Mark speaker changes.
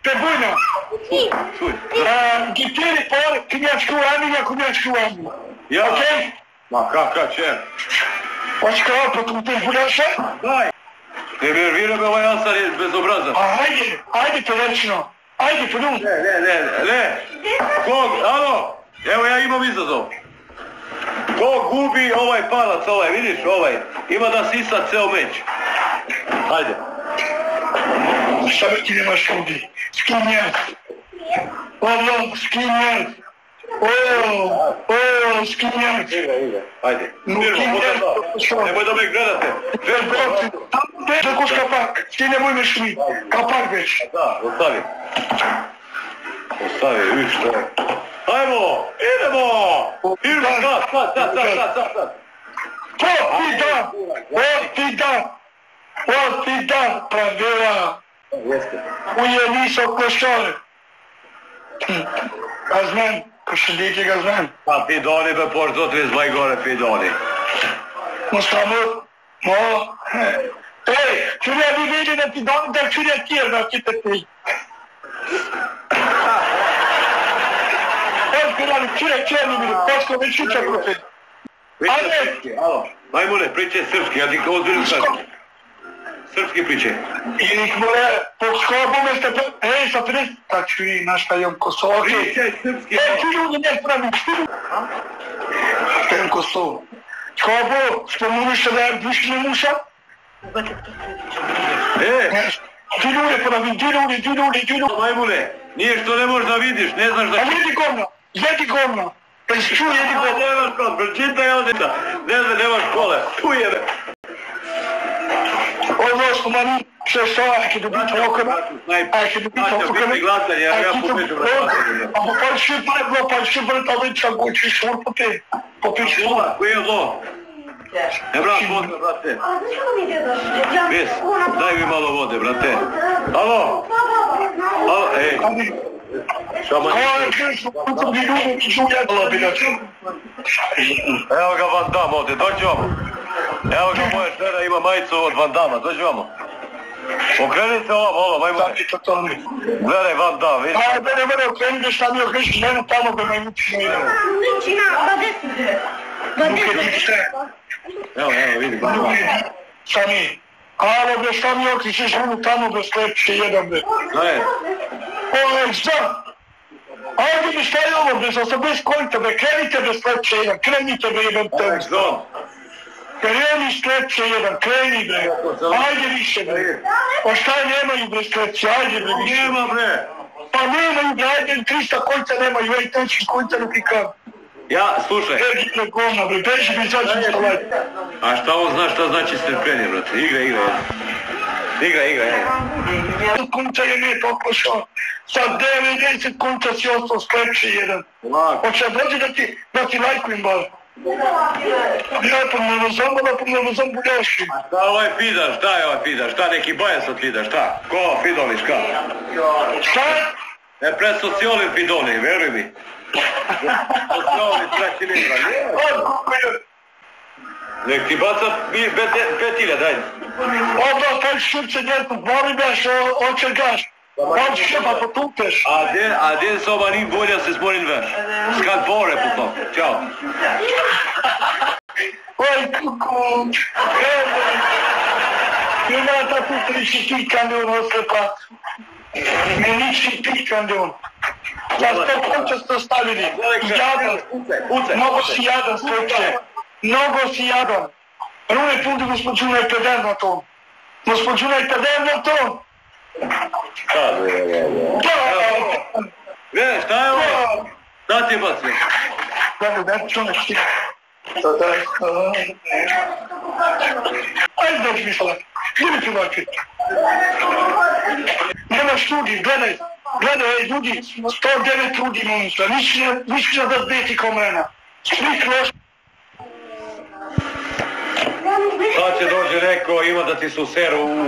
Speaker 1: Pegujno. Gitiri por, kinjačku Anu.
Speaker 2: Ja.
Speaker 1: Okej?
Speaker 2: Ma kakav će?
Speaker 1: Hoćeš kao potom te budaša?
Speaker 2: Daj. Ne nervira me ovaj Asar je bezobrazan.
Speaker 1: Ajde prilično. Ajde, podum.
Speaker 2: Ne. Kog, alo? Evo ja imam izazov. Ko gubi ovaj palac, ovaj, vidiš, ovaj, ima da sisa ceo meč. Hajde.
Speaker 1: Šta bi ti nemaš ljudi? Skinjer. Ovo, skinjer. O, skinjer.
Speaker 2: Igra. Hajde. Nemoj da me gledate.
Speaker 1: Tako kapak. Ti nemoj me šli. Kapak već.
Speaker 2: Da, ostavi, vidiš što je. Hajmo, idemo! Sad.
Speaker 1: O ti da, pravila. Uje niso košar. Ga znam, ko še dike ga znam.
Speaker 2: Pa pidoni be porto 32 gore pidoni.
Speaker 1: Čurja vi vidi na pidoni, da čurja kjer da ti te ti. Čurja mi vidi, pošto već uča protiv.
Speaker 2: Alo, majmune, pričaj srpski, ja ti kao ozbiljno kažem. Srpski pričaj.
Speaker 1: I nek more, po skobu me ste sa 50, tak ću i naštajom Kosovo.
Speaker 2: Pričaj srpski.
Speaker 1: Ti ljudi ne pravim, Štajom Kosovo. Skobu, spomuniš da je blišne muša? Ti ljudi.
Speaker 2: Majmune, nije što ne možeš da vidiš, ne znaš da...
Speaker 1: A jedi govno. Da si čuo jedi govno.
Speaker 2: Nemaš kod, pročitaj ovdje. Ne znam, nemaš kole. Tu jebe.
Speaker 1: Ovo smo mani šesto, ajke dobiti okona. Ajke dobiti okona. Pa še bre, ta već ako ćeš šurpati. Popiši šurpa.
Speaker 2: Koje je zlo? Ne brat, vode, brate. Vis, daj mi malo vode, brate. Alo? Ej. Evo ga Van Damme ovdje, dođi vamo. Evo ga moja žena ima majicu od Van Damme, dođi vamo. Okreni se ovo, majmune. Gledaj Van Damme, vidi.
Speaker 1: Mene okreni da šta mi okreći ženu tamo da me uči ne idem.
Speaker 2: Evo, vidi.
Speaker 1: Sami. Alo bre, šta mi okreći ženu tamo da slepše jedan bre. Šta? Ajde mi šta je ovo bre, za bez konta bre, krenite da slepše jedan, krenite bre jedan tem. Kreni slepše jedan, kreni bre. Ajde više bre. Pa šta nemaju bre slepše, ajde bre više.
Speaker 2: Nema bre.
Speaker 1: Pa nemaju bre, ajde 300 konca nemaju, ej teči konca na pikam.
Speaker 2: Ja, slušaj.
Speaker 1: Beži bre govna bre, beži mi začin stavati.
Speaker 2: A šta on zna šta znači strpljenje brate, igra. Igra.
Speaker 1: Konca je nije pokušao. Sa 90 konca si ostao sklepše jedan. Hoće dođe da ti lajkujem bar. Ja pomnevozom budeški.
Speaker 2: A šta ovaj fidar, šta je ovaj fidar, šta neki bajas od fidar, šta? Ko fidoli, ška?
Speaker 1: Šta?
Speaker 2: Pred sociolin fidoli, veruj mi. Sociolin treći libra, nek ti baca 5.000, daj.
Speaker 1: Ovo, taj šurce djetu, boli baš, oče gaš. On će pa potupeš.
Speaker 2: A den som man inbörjar sig småningvär. Ska vara på topp. Ciao.
Speaker 1: Oj, kuku. Ima tako prištikande on oslepa. Meniči pikande on. Za 100 ste stavili. Jadan. Mnogo si jadan, sreće. Mnogo si jadan. Rune pundi gospodžunajte den na tom. Gospodžunajte den na tom.
Speaker 2: Šta je ovo? Da ti baci?
Speaker 1: Da čunaš ti. Ajde dođi mi salat. Idem ti dođi. Nemaš ljudi, gledaj, ljudi, 109 ljudi minusa, nisi da zbeti ko mena. Svih loš.
Speaker 2: Sad će dođe neko, ima da ti su seru u